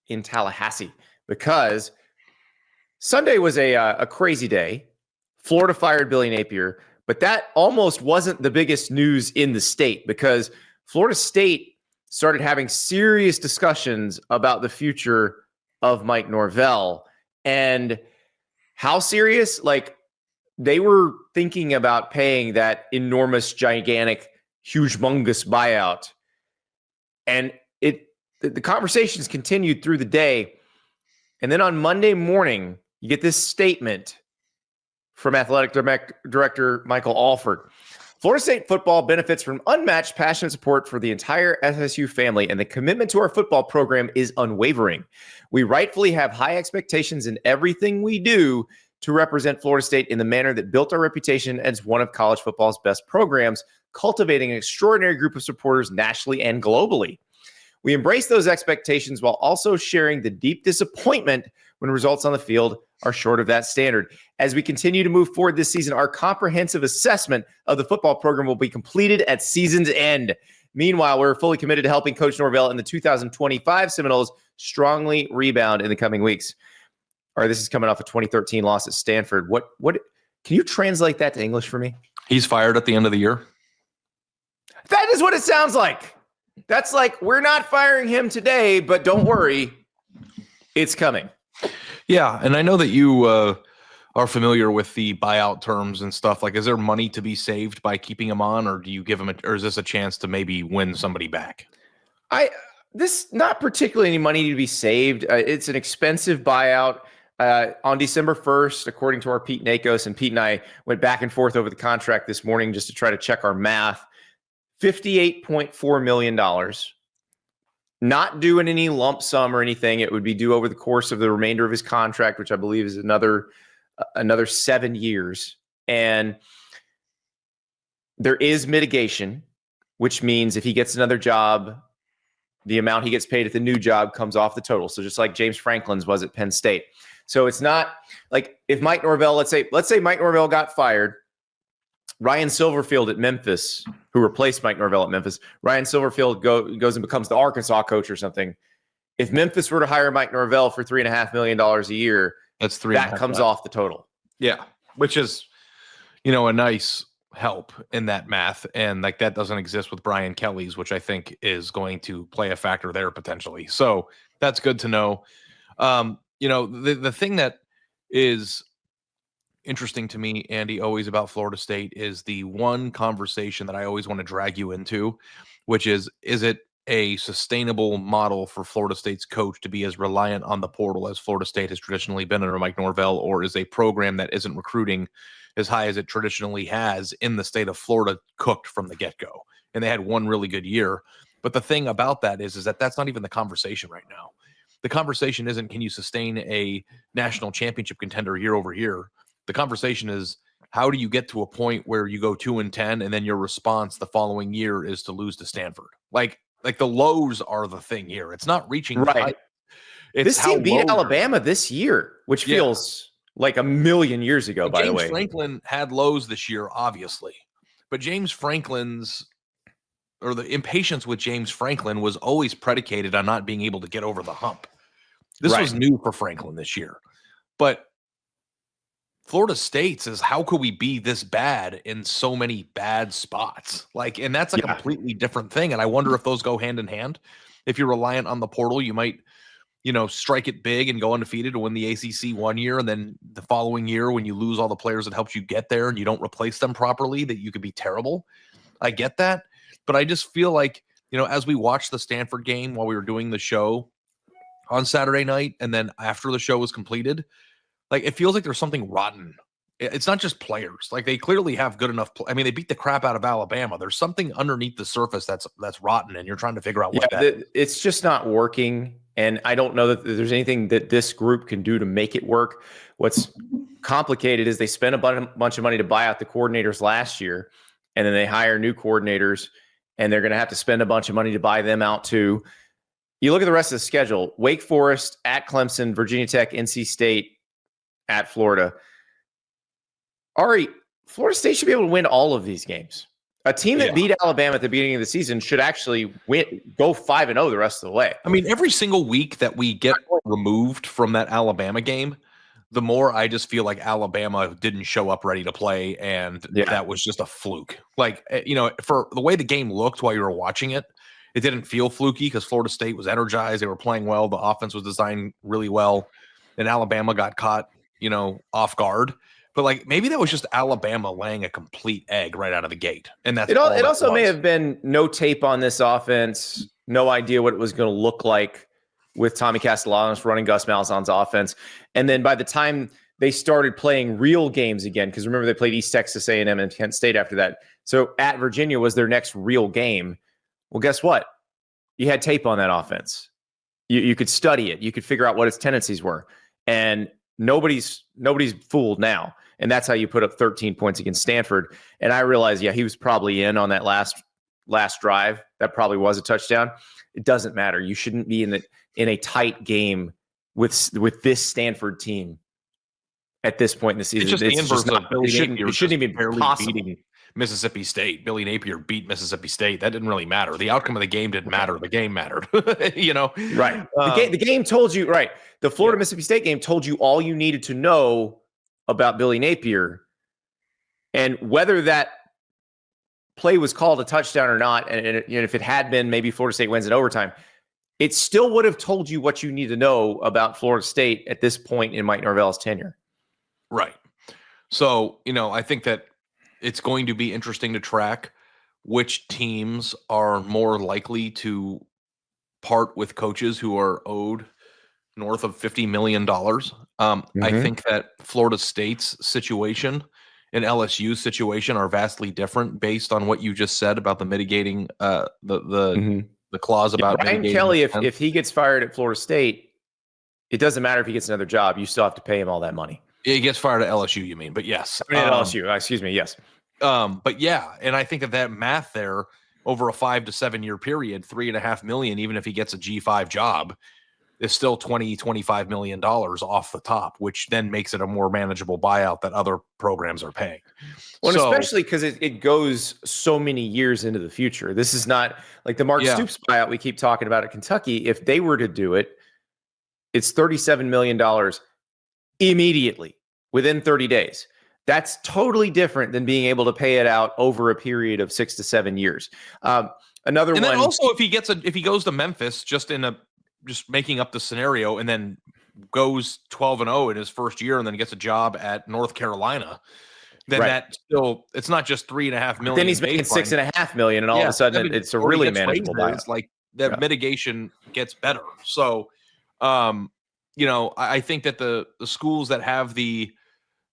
in Tallahassee because Sunday was a crazy day. Florida fired Billy Napier, but that almost wasn't the biggest news in the state because Florida State started having serious discussions about the future of Mike Norvell. And how serious? Like, they were thinking about paying that enormous, gigantic, humongous buyout. And the conversations continued through the day. And then on Monday morning, you get this statement from athletic director Michael Alford. Florida State football benefits from unmatched passionate support for the entire SSU family, and the commitment to our football program is unwavering. We rightfully have high expectations in everything we do to represent Florida State in the manner that built our reputation as one of college football's best programs, cultivating an extraordinary group of supporters nationally and globally. We embrace those expectations while also sharing the deep disappointment when results on the field are short of that standard. As we continue to move forward this season, our comprehensive assessment of the football program will be completed at season's end. Meanwhile, we're fully committed to helping Coach Norvell and the 2025 Seminoles strongly rebound in the coming weeks. All right, this is coming off a 2013 loss at Stanford. What can you translate that to English for me? He's fired at the end of the year. That is what it sounds like. That's like, we're not firing him today, but don't worry, it's coming. Yeah, and I know that you are familiar with the buyout terms and stuff. Like, is there money to be saved by keeping him on, or do you give him or is this a chance to maybe win somebody back? This not particularly any money to be saved. It's an expensive buyout. On December 1st, according to our Pete Nakos, and Pete and I went back and forth over the contract this morning just to try to check our math. $58.4 million. Not due in any lump sum or anything. It would be due over the course of the remainder of his contract, which I believe is another 7 years. And there is mitigation, which means if he gets another job, the amount he gets paid at the new job comes off the total. So just like James Franklin's was at Penn State. So it's not like if Mike Norvell, let's say Mike Norvell got fired, Ryan Silverfield at Memphis, who replaced Mike Norvell at Memphis, Ryan Silverfield goes and becomes the Arkansas coach or something. If Memphis were to hire Mike Norvell for $3.5 million a year, that comes off the total. Yeah, which is, a nice help in that math. And like that doesn't exist with Brian Kelly's, which I think is going to play a factor there potentially. So that's good to know. The thing that is interesting to me, Andy, always about Florida State is the one conversation that I always want to drag you into, which is it a sustainable model for Florida State's coach to be as reliant on the portal as Florida State has traditionally been under Mike Norvell, or is a program that isn't recruiting as high as it traditionally has in the state of Florida cooked from the get-go? And they had one really good year. But the thing about that is that that's not even the conversation right now. The conversation isn't, can you sustain a national championship contender year over year? The conversation is, how do you get to a point where you go 2-10 and then your response the following year is to lose to Stanford? Like the lows are the thing here. It's not reaching right. This team beat Alabama this year, which feels like a million years ago, by the way. James Franklin had lows this year, obviously. But James Franklin's, or the impatience with James Franklin, was always predicated on not being able to get over the hump. This was new for Franklin this year. But Florida State says, how could we be this bad in so many bad spots? And that's a completely different thing. And I wonder if those go hand in hand. If you're reliant on the portal, you might, strike it big and go undefeated to win the ACC one year. And then the following year, when you lose all the players that helped you get there and you don't replace them properly, that you could be terrible. I get that. But I just feel like, as we watched the Stanford game while we were doing the show on Saturday night, and then after the show was completed, it feels like there's something rotten. It's not just players. They clearly have good enough. They beat the crap out of Alabama. There's something underneath the surface that's rotten, and you're trying to figure out what it's just not working. And I don't know that there's anything that this group can do to make it work. What's complicated is they spent a bunch of money to buy out the coordinators last year, and then they hire new coordinators, and they're going to have to spend a bunch of money to buy them out too. You look at the rest of the schedule: Wake Forest, at Clemson, Virginia Tech, NC State, at Florida. Ari, Florida State should be able to win all of these games. A team that beat Alabama at the beginning of the season should actually go 5-0 the rest of the way. I mean, every single week that we get removed from that Alabama game, the more I just feel like Alabama didn't show up ready to play, and that was just a fluke. Like, for the way the game looked while you were watching it, it didn't feel fluky because Florida State was energized. They were playing well. The offense was designed really well, and Alabama got caught, off guard. But like maybe that was just Alabama laying a complete egg right out of the gate, and that's it. Also may have been no tape on this offense, no idea what it was going to look like with Tommy Castellanos running Gus Malzahn's offense, and then by the time they started playing real games again, because remember they played East Texas A&M and Kent State after that, so at Virginia was their next real game. Well, guess what? You had tape on that offense. You could study it. You could figure out what its tendencies were, and nobody's fooled now. And that's how you put up 13 points against Stanford. And I realized, he was probably in on that last drive. That probably was a touchdown. It doesn't matter. You shouldn't be in a tight game with this Stanford team at this point in the season. It's just the inverse of Billy Napier. It shouldn't even be possible. Beating Mississippi State. Billy Napier beat Mississippi State. That didn't really matter. The outcome of the game didn't matter. The game mattered. Right. The game told you, right. The Florida Mississippi State game told you all you needed to know about Billy Napier, and whether that play was called a touchdown or not, and if it had been, maybe Florida State wins in overtime, it still would have told you what you need to know about Florida State at this point in Mike Norvell's tenure. Right. So, I think that it's going to be interesting to track which teams are more likely to part with coaches who are owed north of $50 million. I think that Florida State's situation and LSU's situation are vastly different based on what you just said about the mitigating, the clause about Brian Kelly. If he gets fired at Florida State, it doesn't matter if he gets another job. You still have to pay him all that money. He gets fired at LSU, you mean? But yes, at LSU. Excuse me. Yes. But yeah, and I think that math there over a 5 to 7 year period, $3.5 million, even if he gets a G5 job, is still $25 million off the top, which then makes it a more manageable buyout that other programs are paying. Well, especially because it goes so many years into the future. This is not like the Mark Stoops buyout we keep talking about at Kentucky. If they were to do it, it's $37 million immediately within 30 days. That's totally different than being able to pay it out over a period of 6 to 7 years. Another one. And then also if he goes to Memphis, just making up the scenario, and then goes 12-0 in his first year, and then gets a job at North Carolina, then that still, it's not just $3.5 million. Then he's making $6.5 million, and all of a sudden it's a really manageable buyout. Like that mitigation gets better. So, I think that the schools that have the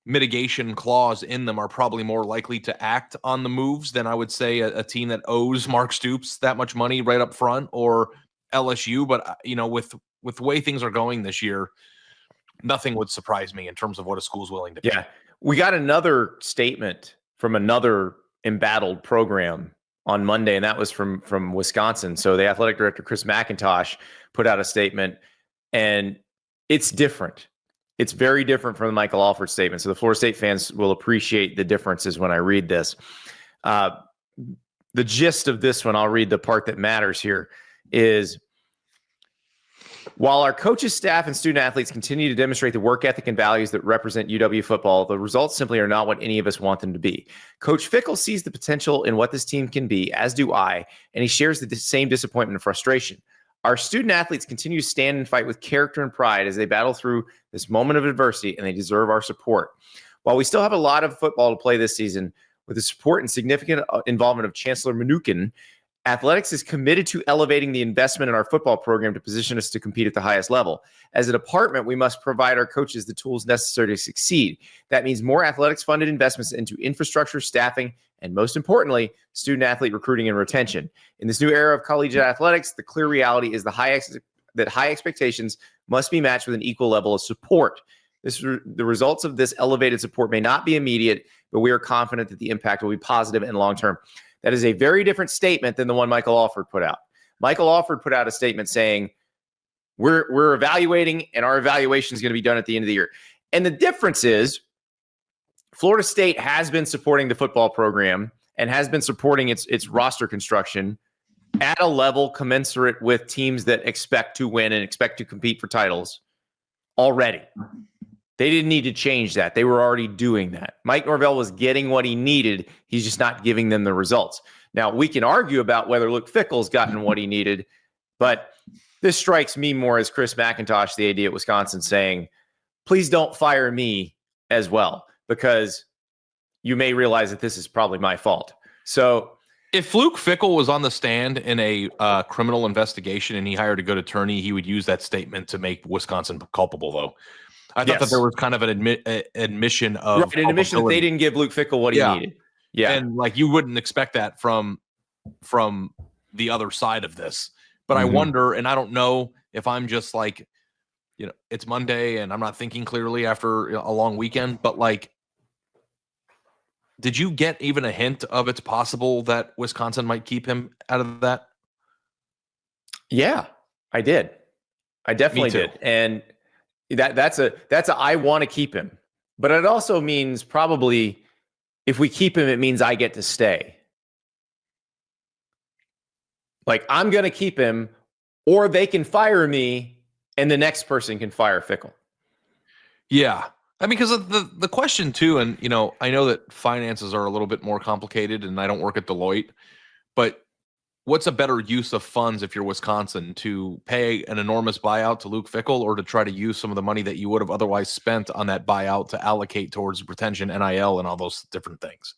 mitigation clause in them are probably more likely to act on the moves than I would say a team that owes Mark Stoops that much money right up front, or LSU. But with the way things are going this year, nothing would surprise me in terms of what a school's willing to pay. Yeah, we got another statement from another embattled program on Monday, and that was from Wisconsin. So the athletic director Chris McIntosh put out a statement, and it's different. It's very different from the Michael Alford statement. So the Florida State fans will appreciate the differences when I read this. The gist of this one, I'll read the part that matters here, is while our coaches, staff, and student athletes continue to demonstrate the work ethic and values that represent UW football, the results simply are not what any of us want them to be. Coach Fickle sees the potential in what this team can be, as do I, and he shares the same disappointment and frustration. Our student athletes continue to stand and fight with character and pride as they battle through this moment of adversity, and they deserve our support. While we still have a lot of football to play this season, with the support and significant involvement of Chancellor Mnuchin, athletics is committed to elevating the investment in our football program to position us to compete at the highest level. As a department, we must provide our coaches the tools necessary to succeed. That means more athletics-funded investments into infrastructure, staffing, and most importantly, student-athlete recruiting and retention. In this new era of collegiate athletics, the clear reality is that high expectations must be matched with an equal level of support. The results of this elevated support may not be immediate, but we are confident that the impact will be positive and long-term. That is a very different statement than the one Michael Alford put out. Michael Alford put out a statement saying, we're evaluating, and our evaluation is going to be done at the end of the year. And the difference is Florida State has been supporting the football program and has been supporting its roster construction at a level commensurate with teams that expect to win and expect to compete for titles already. They didn't need to change that. They were already doing that. Mike Norvell was getting what he needed. He's just not giving them the results. Now, we can argue about whether Luke Fickell's gotten what he needed, but this strikes me more as Chris McIntosh, the AD at Wisconsin, saying, please don't fire me as well, because you may realize that this is probably my fault. So if Luke Fickell was on the stand in a criminal investigation and he hired a good attorney, he would use that statement to make Wisconsin culpable, though. I thought that there was kind of an admission of an admission that they didn't give Luke Fickell what he needed. Yeah. And like you wouldn't expect that from the other side of this. But I wonder, and I don't know if I'm just like, you know, it's Monday and I'm not thinking clearly after a long weekend, but like, did you get even a hint of it's possible that Wisconsin might keep him out of that? Yeah, I did. I definitely did. And that's a I want to keep him. But it also means probably if we keep him, it means I get to stay. Like, I'm going to keep him, or they can fire me and the next person can fire Fickell. Yeah. I mean, because of the question too, and you know, I know that finances are a little bit more complicated, and I don't work at Deloitte, but what's a better use of funds if you're Wisconsin, to pay an enormous buyout to Luke Fickell, or to try to use some of the money that you would have otherwise spent on that buyout to allocate towards retention, NIL, and all those different things?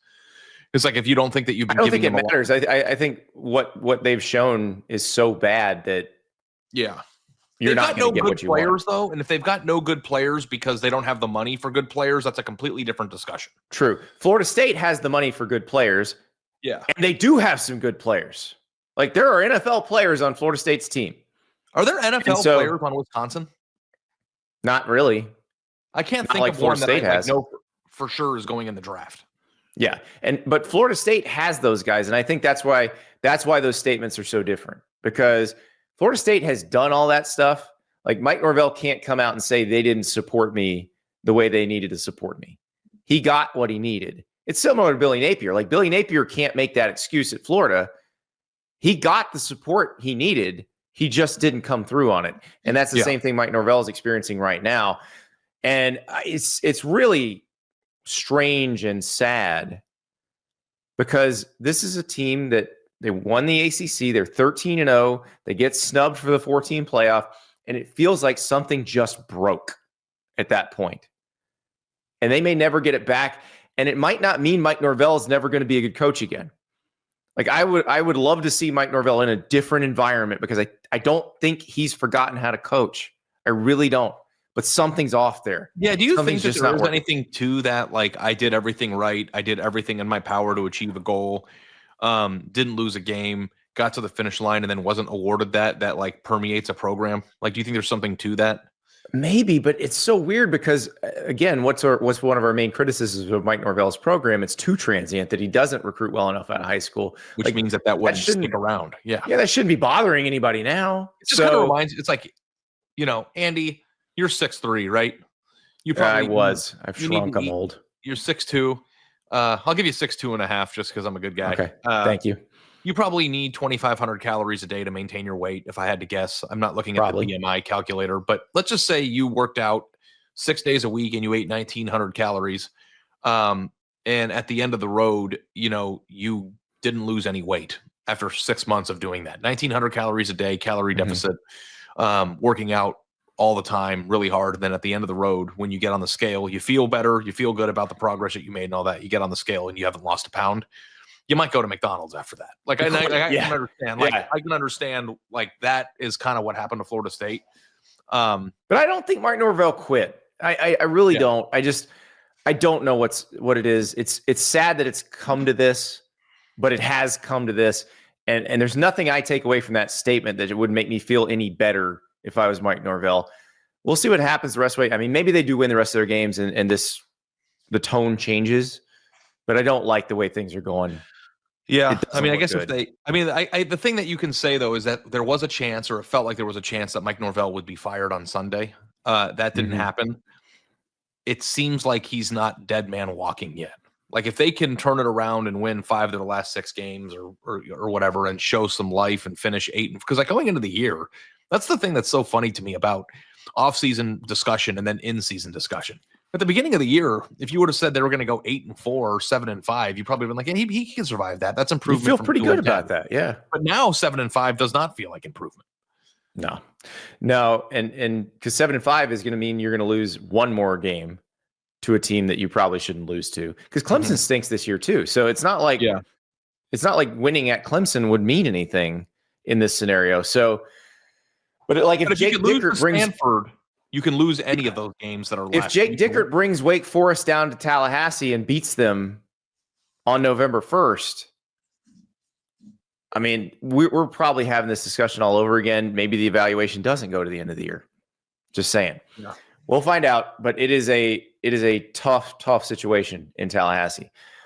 It's like, if you don't think that you've been, I don't think it matters. I think what they've shown is so bad that you're not going to get what you players want. Though, and if they've got no good players because they don't have the money for good players, that's a completely different discussion. True. Florida State has the money for good players. Yeah, and they do have some good players. Like, there are NFL players on Florida State's team. Are there NFL players on Wisconsin? Not really. I can't think of one that I know for sure is going in the draft. Yeah, but Florida State has those guys, and I think that's why those statements are so different, because Florida State has done all that stuff. Like, Mike Norvell can't come out and say they didn't support me the way they needed to support me. He got what he needed. It's similar to Billy Napier. Like, Billy Napier can't make that excuse at Florida. He got the support he needed. He just didn't come through on it. And that's the same thing Mike Norvell is experiencing right now. And it's really strange and sad, because this is a team that they won the ACC. They're 13-0. They get snubbed for the 14 playoff. And it feels like something just broke at that point. And they may never get it back. And it might not mean Mike Norvell is never going to be a good coach again. Like, I would love to see Mike Norvell in a different environment, because I don't think he's forgotten how to coach. I really don't. But something's off there. Yeah, do you think that there is anything to that? Like, I did everything right. I did everything in my power to achieve a goal. Didn't lose a game, got to the finish line, and then wasn't awarded that like permeates a program. Like, do you think there's something to that? Maybe, but it's so weird because, again, what's one of our main criticisms of Mike Norvell's program? It's too transient, that he doesn't recruit well enough out of high school. Which means that wouldn't stick around. Yeah, that shouldn't be bothering anybody now. It just kind of reminds, it's like, you know, Andy, you're 6'3", right? You probably I've shrunk. I'm old. You're 6'2". I'll give you 6'2.5" just because I'm a good guy. Okay, thank you. You probably need 2,500 calories a day to maintain your weight, if I had to guess. I'm not looking at the BMI calculator, but let's just say you worked out 6 days a week and you ate 1,900 calories. And at the end of the road, you know, you didn't lose any weight after 6 months of doing that. 1,900 calories a day, calorie deficit, working out all the time, really hard. Then at the end of the road, when you get on the scale, you feel better, you feel good about the progress that you made and all that. You get on the scale and you haven't lost a pound. You might go to McDonald's after that. Like, I can understand. Like, I can understand. Like, that is kind of what happened to Florida State. But I don't think Mike Norvell quit. I really don't. I don't know what it is. It's sad that it's come to this, but it has come to this. And there's nothing I take away from that statement that it would make me feel any better if I was Mike Norvell. We'll see what happens the rest of the way. I mean, maybe they do win the rest of their games and the tone changes, but I don't like the way things are going. Yeah, I mean, I guess good. The thing that you can say, though, is that there was a chance, or it felt like there was a chance, that Mike Norvell would be fired on Sunday. That didn't happen. It seems like he's not dead man walking yet. Like if they can turn it around and win 5 of their last 6 games or whatever, and show some life and finish 8, because like going into the year, that's the thing that's so funny to me about off-season discussion and then in-season discussion. At the beginning of the year, if you would have said they were going to go 8-4 or 7-5, you probably been like, yeah, he can survive that. That's improvement. You feel pretty good about that, yeah. But now 7-5 does not feel like improvement. No, and because 7-5 is going to mean you're going to lose one more game to a team that you probably shouldn't lose to. Because Clemson stinks this year too, so it's not like winning at Clemson would mean anything in this scenario. So, but if Jake Dickert brings Stanford, you can lose any of those games that are. If Jake Dickert brings Wake Forest down to Tallahassee and beats them on November 1st, I mean, we're probably having this discussion all over again. Maybe the evaluation doesn't go to the end of the year. Just saying. Yeah. We'll find out, but it is a tough situation in Tallahassee.